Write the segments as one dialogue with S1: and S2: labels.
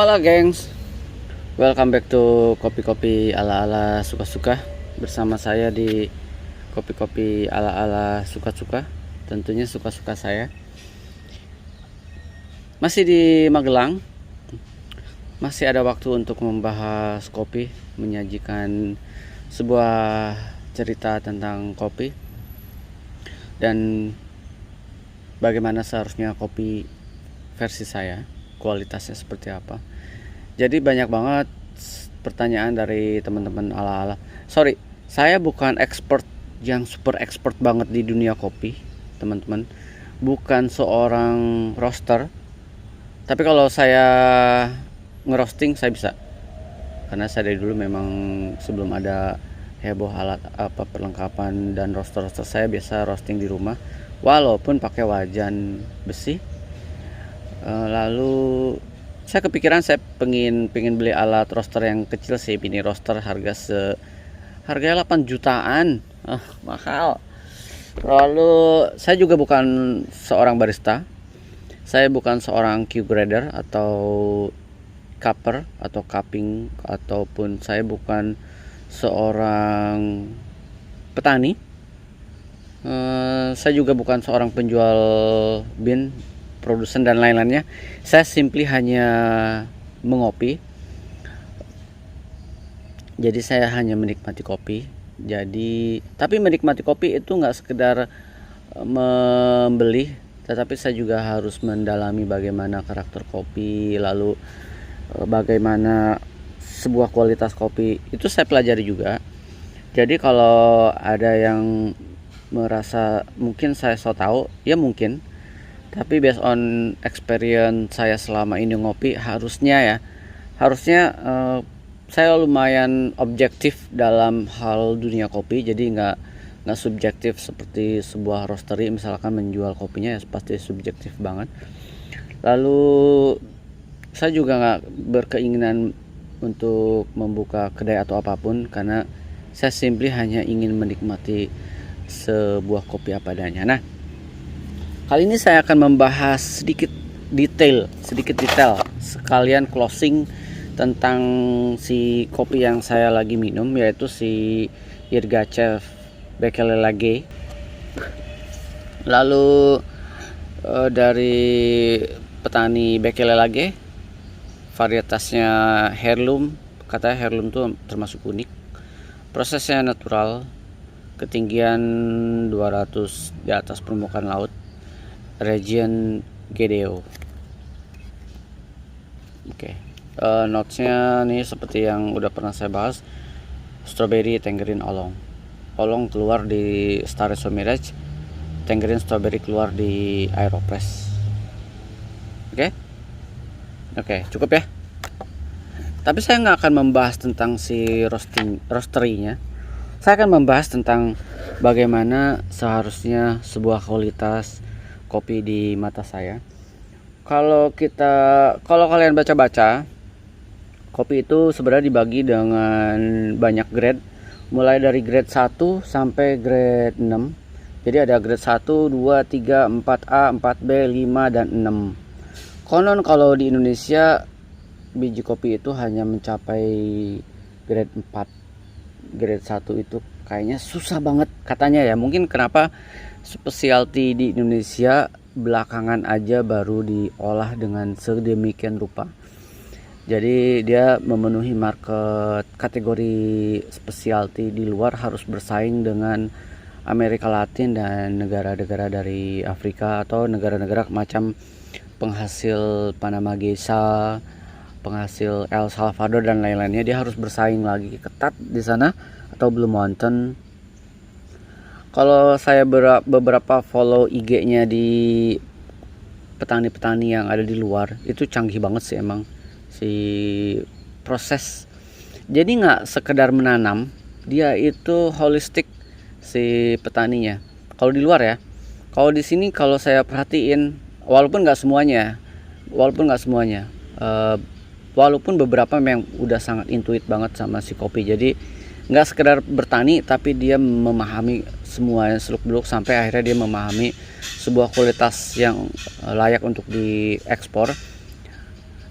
S1: Hola gengs, welcome back to kopi-kopi ala-ala suka-suka. Bersama saya di kopi-kopi ala-ala suka-suka. Tentunya suka-suka saya. Masih di Magelang. Masih ada waktu untuk membahas kopi, menyajikan sebuah cerita tentang kopi dan bagaimana seharusnya kopi versi saya, kualitasnya seperti apa. Jadi banyak banget pertanyaan dari teman-teman ala-ala. Sorry, saya bukan expert yang super expert banget di dunia kopi, teman-teman. Bukan seorang roaster. Tapi kalau saya ngerosting saya bisa. Karena saya dari dulu memang sebelum ada heboh alat apa perlengkapan dan roaster-roaster, saya biasa roasting di rumah walaupun pakai wajan besi. Lalu saya kepikiran saya pengen beli alat roaster yang kecil sih, mini roaster harganya 8 jutaan. Mahal. Lalu saya juga bukan seorang barista. Saya bukan seorang Q grader atau cupper atau cupping, ataupun saya bukan seorang petani. Saya juga bukan seorang penjual bean, produsen dan lain-lainnya. Saya simply hanya mengopi. Jadi saya hanya menikmati kopi. Tapi menikmati kopi itu nggak sekedar membeli, tetapi saya juga harus mendalami bagaimana karakter kopi, lalu bagaimana sebuah kualitas kopi itu saya pelajari juga. Jadi kalau ada yang merasa mungkin saya so tahu, ya mungkin. Tapi based on experience saya selama ini ngopi, harusnya saya lumayan objektif dalam hal dunia kopi. Jadi nggak subjektif seperti sebuah roastery misalkan menjual kopinya, ya pasti subjektif banget. Lalu saya juga nggak berkeinginan untuk membuka kedai atau apapun, karena saya simply hanya ingin menikmati sebuah kopi apa adanya. Nah, kali ini saya akan membahas sedikit detail sekalian closing tentang si kopi yang saya lagi minum, yaitu si Yirgacheffe Bekele Lager. Lalu dari petani Bekele Lager, varietasnya heirloom. Katanya heirloom tuh termasuk unik. Prosesnya natural, ketinggian 200 di atas permukaan laut, region GDO. Oke. Notesnya nih seperti yang udah pernah saya bahas: strawberry, tangerine, oolong. Oolong keluar di Star Mirage, tangerine, strawberry keluar di Aeropress. Oke, cukup ya. Tapi saya nggak akan membahas tentang si roastery-nya. Saya akan membahas tentang bagaimana seharusnya sebuah kualitas kopi di mata saya. Kalau kalian baca-baca, kopi itu sebenarnya dibagi dengan banyak grade, mulai dari grade 1 sampai grade 6. Jadi ada grade 1, 2, 3, 4A, 4B, 5 dan 6. Konon kalau di Indonesia biji kopi itu hanya mencapai grade 4. Grade 1 itu kayaknya susah banget katanya ya. Mungkin kenapa specialty di Indonesia belakangan aja baru diolah dengan sedemikian rupa. Jadi dia memenuhi market kategori specialty di luar, harus bersaing dengan Amerika Latin dan negara-negara dari Afrika atau negara-negara macam penghasil Panama Geisha, penghasil El Salvador dan lain-lainnya. Dia harus bersaing lagi ketat di sana, atau Blue Mountain. Kalau saya beberapa follow IG-nya di petani-petani yang ada di luar, itu canggih banget sih emang si proses. Jadi nggak sekedar menanam, dia itu holistik si petaninya. Kalau di luar ya, kalau di sini kalau saya perhatiin, walaupun nggak semuanya, walaupun beberapa memang udah sangat intuit banget sama si kopi. Jadi nggak sekedar bertani, tapi dia memahami semuanya seluk-beluk sampai akhirnya dia memahami sebuah kualitas yang layak untuk diekspor.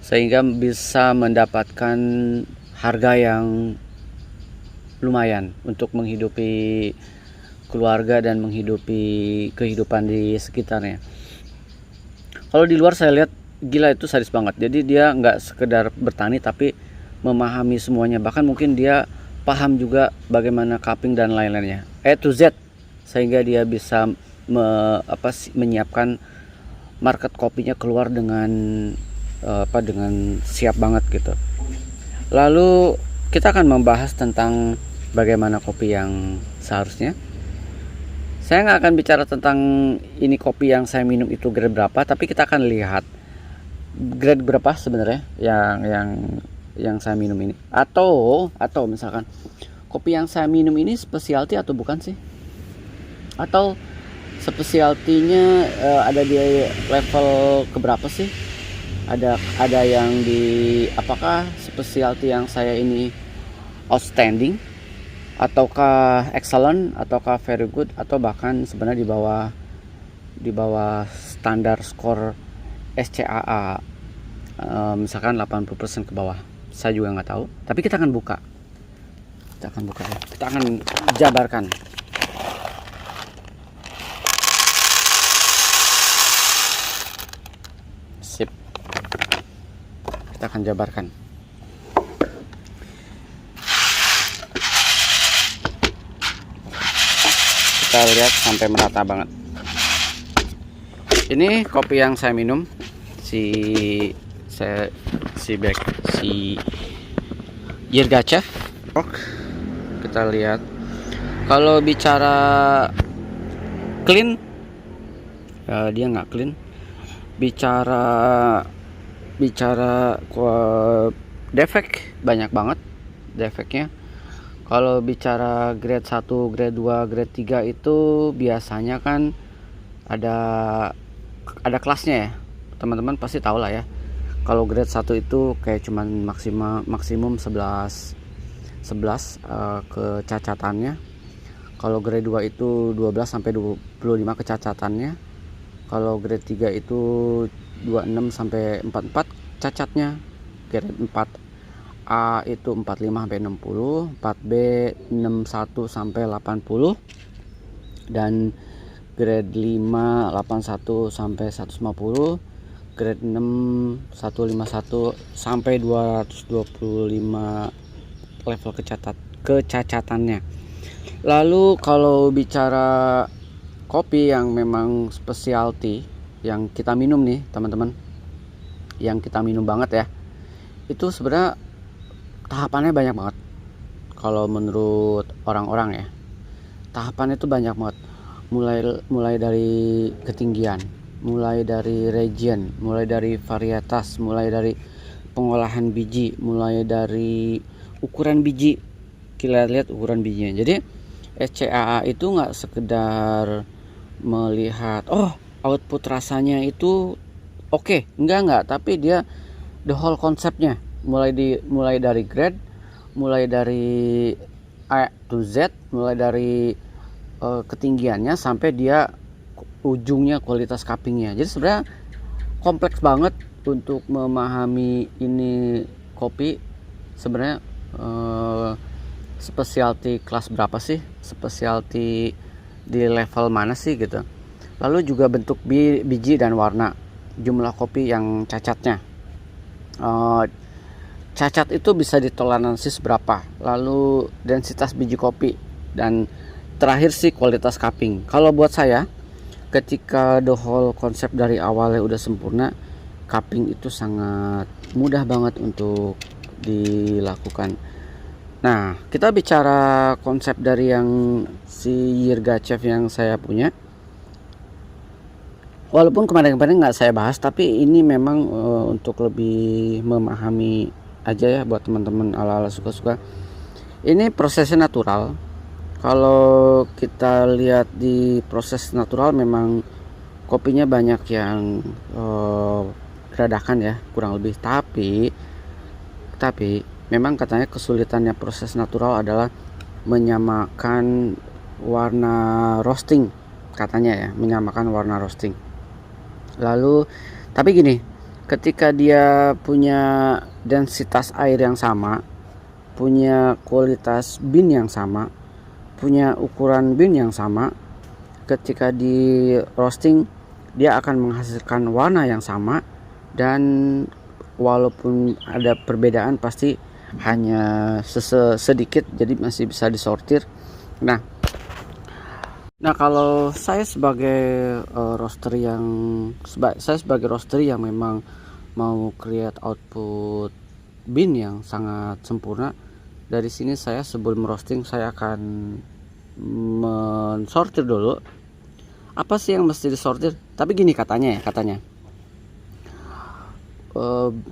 S1: sehingga bisa mendapatkan harga yang lumayan untuk menghidupi keluarga dan menghidupi kehidupan di sekitarnya. Kalau di luar saya lihat gila itu sadis banget. Jadi dia nggak sekedar bertani tapi memahami semuanya. Bahkan mungkin dia paham juga bagaimana cupping dan lain-lainnya. To Z, sehingga dia bisa menyiapkan market kopinya keluar dengan dengan siap banget gitu. Lalu kita akan membahas tentang bagaimana kopi yang seharusnya. Saya nggak akan bicara tentang ini kopi yang saya minum itu grade berapa, tapi kita akan lihat grade berapa sebenarnya yang saya minum ini. Atau misalkan kopi yang saya minum ini specialty atau bukan sih? Atau specialty-nya ada di level keberapa sih? Ada yang di apakah specialty yang saya ini outstanding, ataukah excellent, ataukah very good, atau bahkan sebenarnya di bawah standar skor SCAA, misalkan 80% ke bawah. Saya juga nggak tahu, tapi kita akan buka kita akan jabarkan. Sip, kita akan jabarkan. Kita lihat sampai merata banget. Ini kopi yang saya minum, si Yirgachev. Kita lihat kalau bicara clean, dia nggak clean. Bicara defek, banyak banget defeknya. Kalau bicara grade 1, grade 2, grade 3 itu biasanya kan ada kelasnya ya. Teman-teman pasti tahu lah ya. Kalau grade 1 itu kayak cuman maksimum 11 kecacatannya. Kalau grade 2 itu 12 sampai 25 kecacatannya. Kalau grade 3 itu 26 sampai 44 cacatnya. Grade 4 A itu 45 sampai 60, 4B 61 sampai 80, dan grade 5 81 sampai 150, grade 6 151 sampai 225 level kecacatannya. Lalu kalau bicara kopi yang memang specialty yang kita minum nih teman-teman, yang kita minum banget ya, itu sebenarnya tahapannya banyak banget. Kalau menurut orang-orang ya, tahapannya itu banyak banget. Mulai dari ketinggian, mulai dari region, mulai dari varietas, mulai dari pengolahan biji, mulai dari ukuran biji. Kita lihat ukuran bijinya. Jadi SCAA itu nggak sekedar melihat output rasanya itu oke, enggak, tapi dia the whole konsepnya. Mulai dari grade, mulai dari A to Z, mulai dari ketinggiannya sampai dia ujungnya kualitas cuppingnya. Jadi sebenarnya kompleks banget untuk memahami ini kopi. Sebenarnya specialty kelas berapa sih, specialty di level mana sih gitu. Lalu juga bentuk biji dan warna, jumlah kopi yang cacatnya. Cacat itu bisa ditoleransi berapa, lalu densitas biji kopi, dan terakhir sih kualitas cupping. Kalau buat saya, ketika the whole konsep dari awalnya udah sempurna, cupping itu sangat mudah banget untuk dilakukan. Nah, kita bicara konsep dari yang si Yirgachev yang saya punya. Walaupun kemarin-kemarin nggak saya bahas, tapi ini memang untuk lebih memahami aja ya buat teman-teman ala-ala suka-suka. Ini prosesnya natural. Kalau kita lihat di proses natural memang kopinya banyak yang geradakan ya, kurang lebih. Tapi memang katanya kesulitannya proses natural adalah menyamakan warna roasting, katanya ya, menyamakan warna roasting. Lalu tapi gini, ketika dia punya densitas air yang sama, punya kualitas bean yang sama, punya ukuran bean yang sama, ketika di roasting dia akan menghasilkan warna yang sama, dan walaupun ada perbedaan pasti hanya sedikit, jadi masih bisa disortir. Nah kalau saya sebagai roaster yang memang mau create output bean yang sangat sempurna, dari sini saya sebelum roasting saya akan mensortir dulu. Apa sih yang mesti disortir? Tapi gini katanya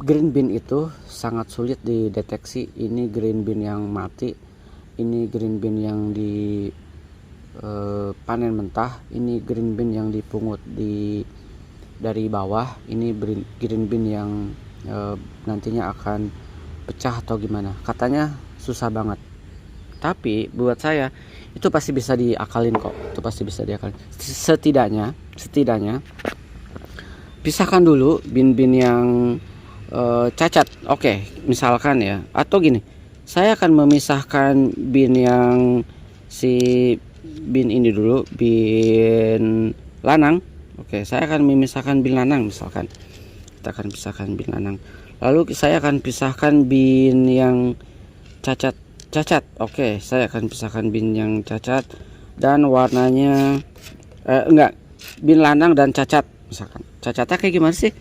S1: green bean itu sangat sulit dideteksi. Ini green bean yang mati, ini green bean yang di panen mentah, ini green bean yang dipungut dari bawah, ini green bean yang nantinya akan pecah atau gimana. Katanya susah banget, tapi buat saya itu pasti bisa diakalin kok. Itu pasti bisa diakalin. Setidaknya pisahkan dulu bin-bin yang cacat. Oke, misalkan ya, atau gini, saya akan memisahkan bin yang bin ini dulu, bin lanang. Oke, saya akan memisahkan bin lanang. Misalkan kita akan pisahkan bin lanang, lalu saya akan pisahkan bin yang cacat. Oke, saya akan pisahkan bin yang cacat dan warnanya bin lanang dan cacat. Misalkan cacatnya kayak gimana sih?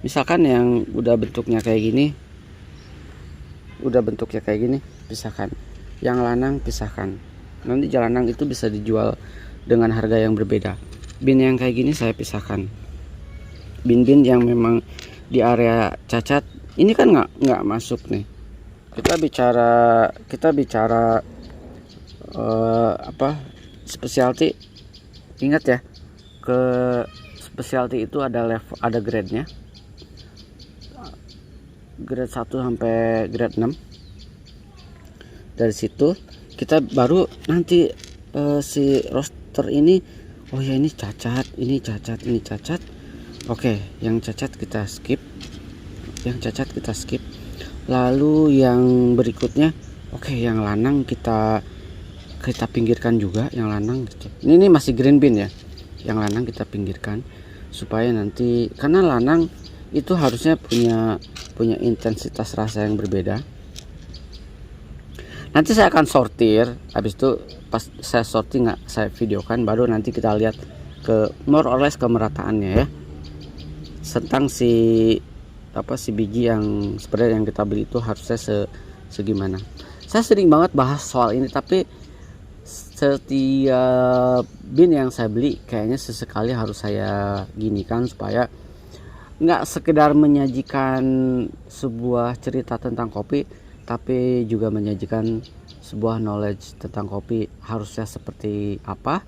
S1: Misalkan yang udah bentuknya kayak gini, pisahkan. Yang lanang pisahkan. Nanti lanang itu bisa dijual dengan harga yang berbeda. Bin yang kayak gini saya pisahkan. Bin-bin yang memang di area cacat ini kan nggak masuk nih. Kita bicara specialty. Ingat ya, ke specialty itu ada level, ada grade-nya. Grade 1 sampai grade 6. Dari situ kita baru nanti si roaster ini, oh ya ini cacat. Oke, yang cacat kita skip. Lalu yang berikutnya, oke, yang lanang kita pinggirkan juga, yang lanang gitu. Ini masih green bean ya. Yang lanang kita pinggirkan supaya nanti, karena lanang itu harusnya punya intensitas rasa yang berbeda. Nanti saya akan sortir, habis itu pas saya sortir saya videokan, baru nanti kita lihat ke more or less kemerataannya ya, tentang si biji yang sebenarnya yang kita beli itu harusnya segimana. Saya sering banget bahas soal ini, tapi setiap bin yang saya beli kayaknya sesekali harus saya ginikan supaya nggak sekedar menyajikan sebuah cerita tentang kopi, tapi juga menyajikan sebuah knowledge tentang kopi harusnya seperti apa.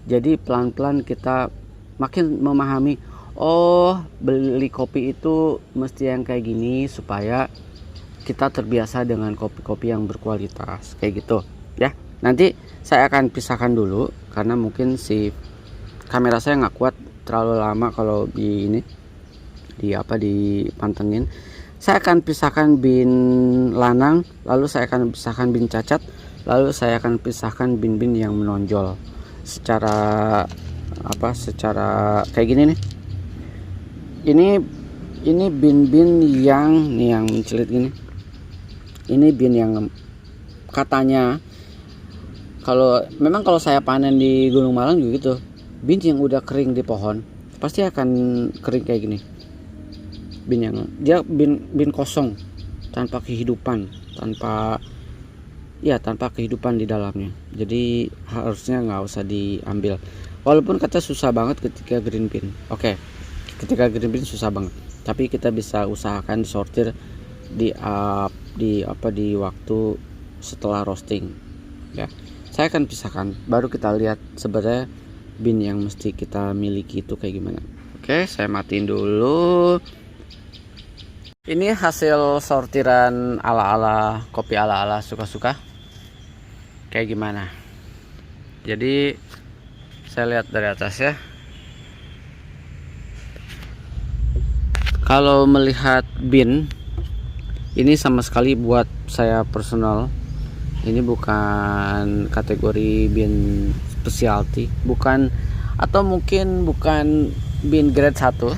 S1: Jadi pelan-pelan kita makin memahami, oh beli kopi itu mesti yang kayak gini supaya kita terbiasa dengan kopi-kopi yang berkualitas kayak gitu ya. Nanti saya akan pisahkan dulu karena mungkin si kamera saya nggak kuat terlalu lama kalau dipantengin. Saya akan pisahkan bin lanang, lalu saya akan pisahkan bin cacat, lalu saya akan pisahkan bin-bin yang menonjol secara kayak gini nih. Ini bin-bin yang mencelit gini. Ini bin yang katanya kalau saya panen di Gunung Malang juga gitu, bin yang udah kering di pohon pasti akan kering kayak gini. Bin yang dia bin kosong, tanpa kehidupan di dalamnya. Jadi harusnya nggak usah diambil. Walaupun kata susah banget ketika green bean. Oke, ketika green bean susah banget. Tapi kita bisa usahakan sortir di waktu setelah roasting. Ya, saya akan pisahkan. Baru kita lihat sebenarnya bin yang mesti kita miliki itu kayak gimana. Oke, saya matiin dulu. Ini hasil sortiran ala-ala kopi ala-ala suka-suka kayak gimana. Jadi saya lihat dari atas ya. Kalau melihat bin ini sama sekali buat saya personal, ini bukan kategori bin specialty, bukan, atau mungkin bukan bin grade 1,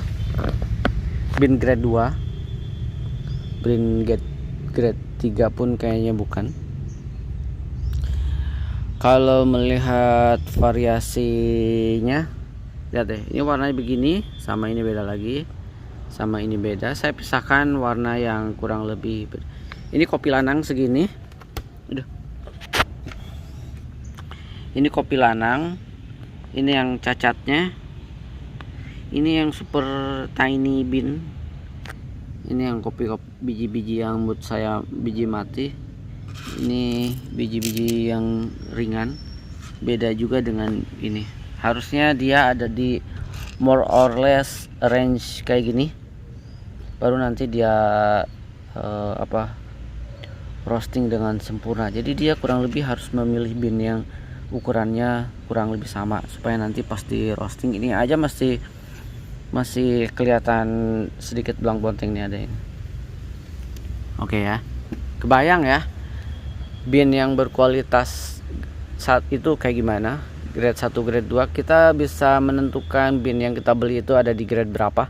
S1: bin grade 2, bin grade 3 pun kayaknya bukan. Kalau melihat variasinya, lihat deh, ini warnanya begini, sama ini beda lagi, sama ini beda. Saya pisahkan warna yang kurang lebih. Ini kopi lanang segini. Aduh. Ini kopi lanang. Ini yang cacatnya. Ini yang super tiny bin. Ini yang kopi biji-biji yang menurut saya biji mati. Ini biji-biji yang ringan. Beda juga dengan ini. Harusnya dia ada di more or less range kayak gini, baru nanti dia roasting dengan sempurna. Jadi dia kurang lebih harus memilih bin yang ukurannya kurang lebih sama, supaya nanti pas di roasting ini aja masih kelihatan sedikit belang bonteng nih, ada ini. Oke ya, kebayang ya bin yang berkualitas saat itu kayak gimana. Grade 1, grade 2 kita bisa menentukan bin yang kita beli itu ada di grade berapa.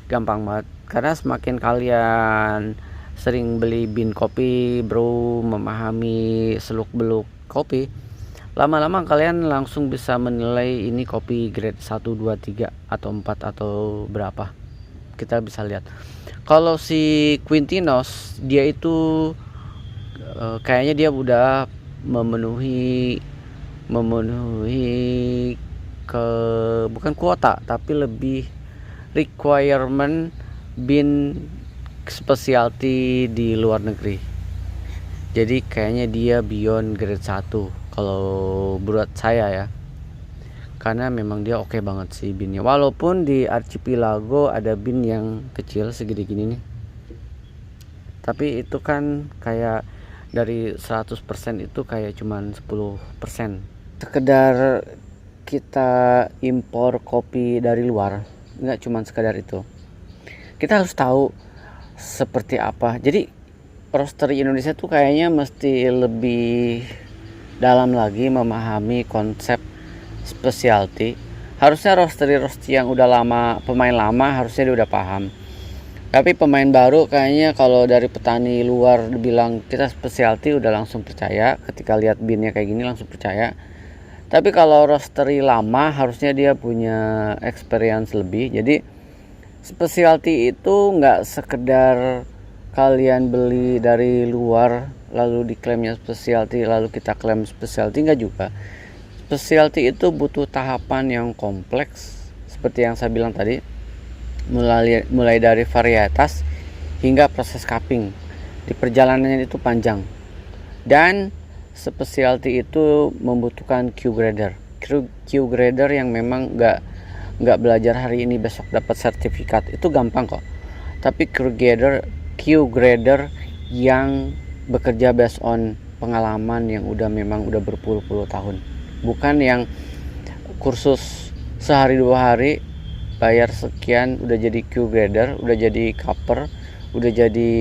S1: Gampang banget, karena semakin kalian sering beli bin kopi, bro, memahami seluk beluk kopi, lama-lama kalian langsung bisa menilai ini kopi grade 1, 2, 3 atau 4 atau berapa. Kita bisa lihat. Kalau si Quintinos, dia itu kayaknya dia udah memenuhi bukan kuota, tapi lebih requirement bin specialty di luar negeri. Jadi kayaknya dia beyond grade 1 kalau buat saya ya, karena memang dia oke banget sih binnya. Walaupun di Archipelago ada bin yang kecil segede gini nih, tapi itu kan kayak dari 100% itu kayak cuman 10%. Sekedar kita impor kopi dari luar, nggak cuman sekedar itu, kita harus tahu seperti apa. Jadi roastery Indonesia tuh kayaknya mesti lebih dalam lagi memahami konsep specialty. Harusnya roastery yang udah lama, pemain lama harusnya dia udah paham. Tapi pemain baru kayaknya kalau dari petani luar bilang kita specialty udah langsung percaya, ketika lihat binnya kayak gini langsung percaya. Tapi kalau roastery lama harusnya dia punya experience lebih. Jadi specialty itu nggak sekedar kalian beli dari luar lalu diklaimnya specialty lalu kita klaim specialty, nggak juga. Specialty itu butuh tahapan yang kompleks seperti yang saya bilang tadi, mulai dari varietas hingga proses cupping. Di perjalanannya itu panjang, dan specialty itu membutuhkan Q grader yang memang nggak belajar hari ini besok dapat sertifikat, itu gampang kok. Tapi Q grader yang bekerja based on pengalaman yang memang udah berpuluh-puluh tahun, bukan yang kursus sehari 2 hari bayar sekian udah jadi Q grader, udah jadi cupper, udah jadi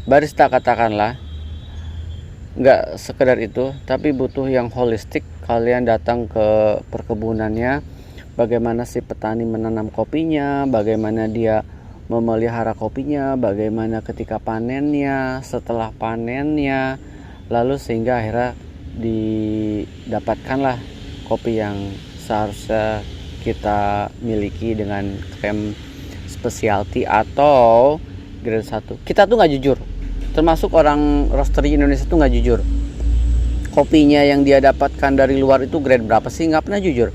S1: barista katakanlah. Nggak sekedar itu, tapi butuh yang holistik. Kalian datang ke perkebunannya, bagaimana si petani menanam kopinya, bagaimana dia memelihara kopinya, bagaimana ketika panennya, setelah panennya, lalu sehingga akhirnya didapatkanlah kopi yang seharusnya kita miliki dengan klaim specialty atau grade 1. Kita tuh nggak jujur, termasuk orang roastery Indonesia tuh nggak jujur. Kopinya yang dia dapatkan dari luar itu grade berapa sih, nggak pernah jujur.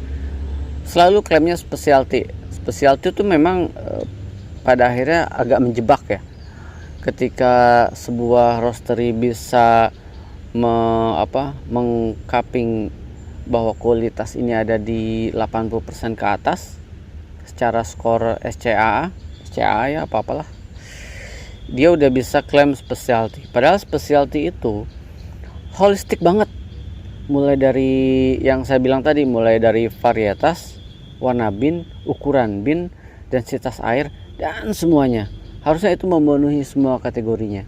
S1: Selalu klaimnya specialty. Specialty itu memang pada akhirnya agak menjebak ya. Ketika sebuah roastery bisa mengcupping bahwa kualitas ini ada di 80% ke atas secara skor SCA ya apalah, dia udah bisa klaim specialty. Padahal specialty itu holistik banget, mulai dari yang saya bilang tadi, mulai dari varietas, warna bin, ukuran bin, densitas air, dan semuanya. Harusnya itu memenuhi semua kategorinya.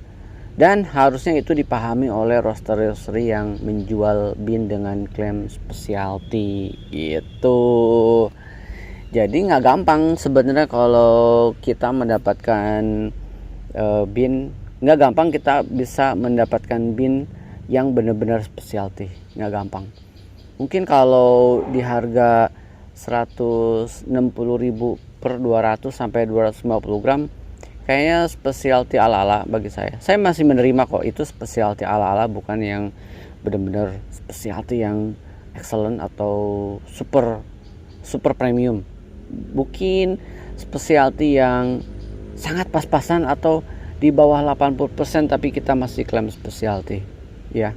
S1: Dan harusnya itu dipahami oleh roastery yang menjual bin dengan klaim specialty itu. Jadi nggak gampang sebenarnya kalau kita mendapatkan bin, nggak gampang kita bisa mendapatkan bin yang benar-benar specialty, nggak gampang. Mungkin kalau di harga 160.000 per 200 sampai 250 gram kayaknya specialty ala-ala bagi saya. Saya masih menerima kok itu specialty ala-ala, bukan yang benar-benar specialty yang excellent atau super premium. Mungkin specialty yang sangat pas-pasan atau di bawah 80% tapi kita masih klaim specialty. Ya,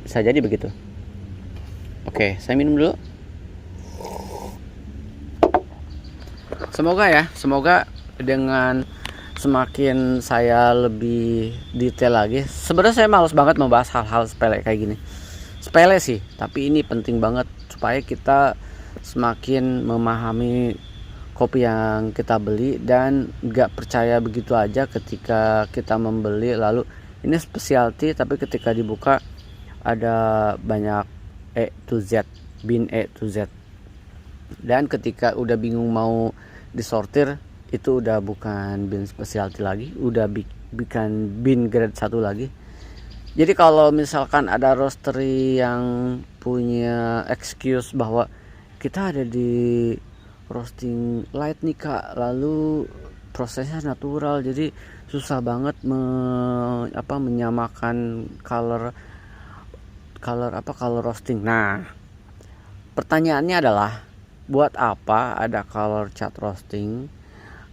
S1: bisa jadi begitu. Oke, saya minum dulu. Semoga dengan semakin saya lebih detail lagi. Sebenarnya saya malas banget membahas hal-hal sepele kayak gini. Sepele sih, tapi ini penting banget supaya kita semakin memahami kopi yang kita beli dan gak percaya begitu aja ketika kita membeli lalu ini specialty tapi ketika dibuka ada banyak E to Z, bin E to Z. Dan ketika udah bingung mau disortir, itu udah bukan bin specialty lagi, udah bukan bin grade 1 lagi. Jadi kalau misalkan ada roastery yang punya excuse bahwa kita ada di roasting light nih kak, lalu prosesnya natural jadi susah banget menyamakan color roasting. Nah, pertanyaannya adalah buat apa ada color chart roasting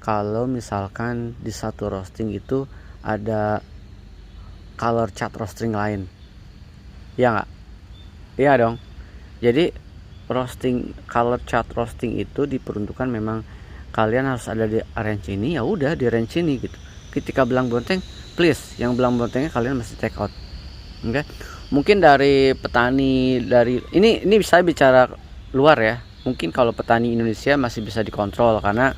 S1: kalau misalkan di satu roasting itu ada color chart roasting lain? Ya nggak? Iya dong. Jadi roasting color chart roasting itu diperuntukkan memang kalian harus ada di range ini, ya udah di range ini gitu. Ketika belang bonteng, please yang belang bontengnya kalian mesti take out. Oke? Mungkin dari petani dari ini bisa bicara luar ya. Mungkin kalau petani Indonesia masih bisa dikontrol karena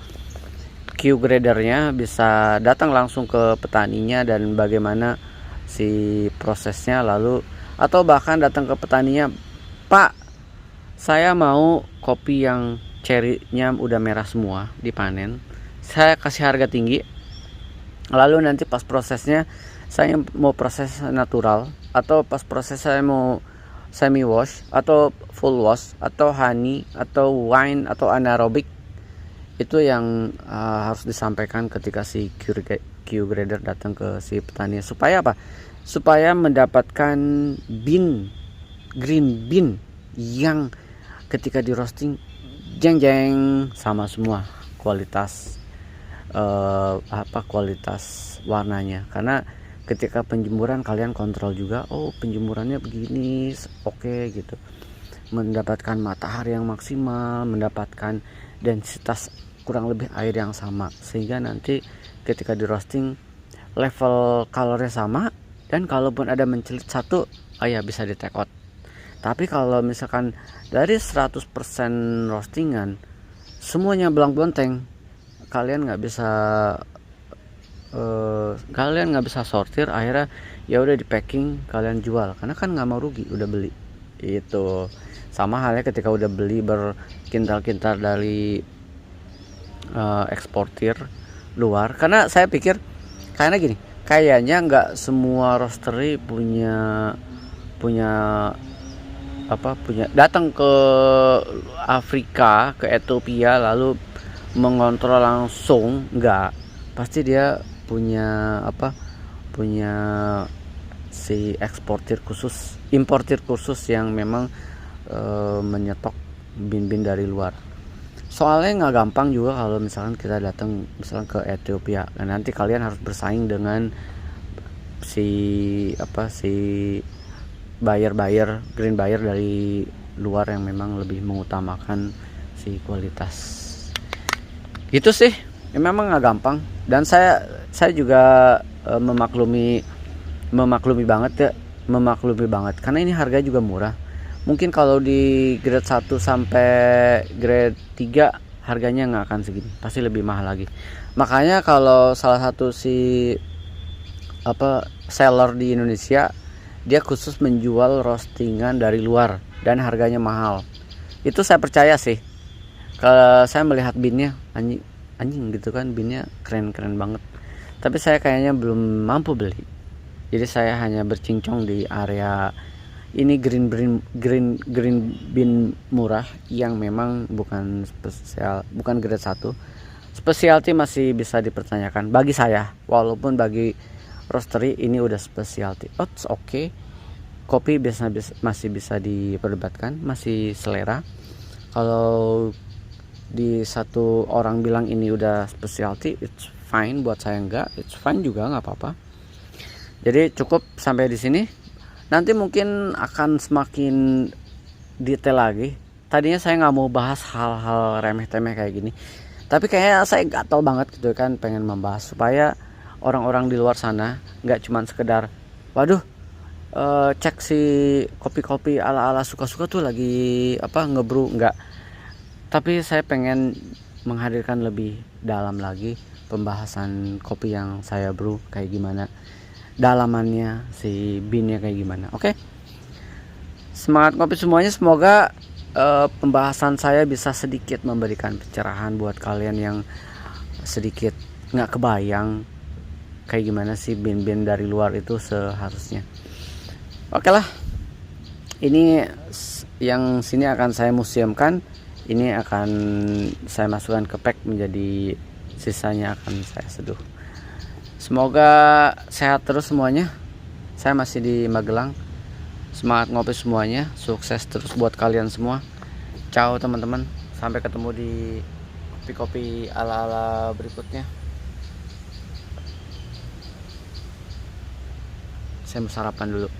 S1: Q gradernya bisa datang langsung ke petaninya dan bagaimana si prosesnya, lalu atau bahkan datang ke petaninya, Pak, saya mau kopi yang cherry-nya udah merah semua dipanen, saya kasih harga tinggi, lalu nanti pas prosesnya saya mau proses natural atau pas proses saya mau semi wash atau full wash atau honey atau wine atau anaerobic. Itu yang harus disampaikan ketika si Q grader datang ke si petani. Supaya apa? Supaya mendapatkan green bean yang ketika di roasting jeng sama semua kualitas kualitas warnanya. Karena ketika penjemuran kalian kontrol juga, oh penjemurannya begini, oke gitu. Mendapatkan matahari yang maksimal, mendapatkan densitas kurang lebih air yang sama, sehingga nanti ketika di roasting level kalornya sama, dan kalaupun ada mencelit satu, ya bisa di take out. Tapi kalau misalkan dari 100% roastingan semuanya belang bonteng, kalian nggak bisa sortir, akhirnya ya udah di packing kalian jual karena kan nggak mau rugi, udah beli. Itu sama halnya ketika udah beli berkintal-kintal dari eksportir luar. Karena saya pikir kayaknya nggak semua roastery punya datang ke Afrika, ke Ethiopia lalu mengontrol langsung, nggak, pasti dia punya si importir khusus yang memang menyetok bin-bin dari luar. Soalnya nggak gampang juga kalau misalkan kita datang misalkan ke Ethiopia, dan nanti kalian harus bersaing dengan si green buyer dari luar yang memang lebih mengutamakan si kualitas. Itu sih, memang nggak gampang, dan saya juga memaklumi banget karena ini harga juga murah. Mungkin kalau di grade 1 sampai grade 3 harganya nggak akan segini, pasti lebih mahal lagi. Makanya kalau salah satu seller di Indonesia, dia khusus menjual roastingan dari luar dan harganya mahal. Itu saya percaya sih. Kalau saya melihat binnya, anjing gitu kan, binnya keren-keren banget. Tapi saya kayaknya belum mampu beli. Jadi saya hanya bercincong di area ini green bean murah yang memang bukan spesial, bukan grade 1. Specialty masih bisa dipertanyakan bagi saya, walaupun bagi roastery ini udah specialty. Oh, oke. Kopi masih bisa diperdebatkan, masih selera. Kalau di satu orang bilang ini udah specialty, it's fine. Buat saya enggak, it's fine juga, nggak apa-apa. Jadi cukup sampai di sini. Nanti mungkin akan semakin detail lagi. Tadinya saya nggak mau bahas hal-hal remeh-temeh kayak gini, tapi kayaknya saya gatel banget gitu kan, pengen membahas supaya orang-orang di luar sana nggak cuman sekedar waduh cek si kopi-kopi ala-ala suka-suka tuh lagi ngebrew, enggak. Tapi saya pengen menghadirkan lebih dalam lagi pembahasan kopi yang saya brew kayak gimana, dalamannya, si beannya kayak gimana. Oke. Semangat kopi semuanya, semoga pembahasan saya bisa sedikit memberikan pencerahan buat kalian yang sedikit nggak kebayang kayak gimana sih bean-bean dari luar itu seharusnya. Oke lah, ini yang sini akan saya museumkan, ini akan saya masukkan ke pack, menjadi sisanya akan saya seduh. Semoga sehat terus semuanya. Saya masih di Magelang. Semangat ngopi semuanya, sukses terus buat kalian semua. Ciao teman-teman, sampai ketemu di kopi-kopi ala-ala berikutnya. Saya mau sarapan dulu.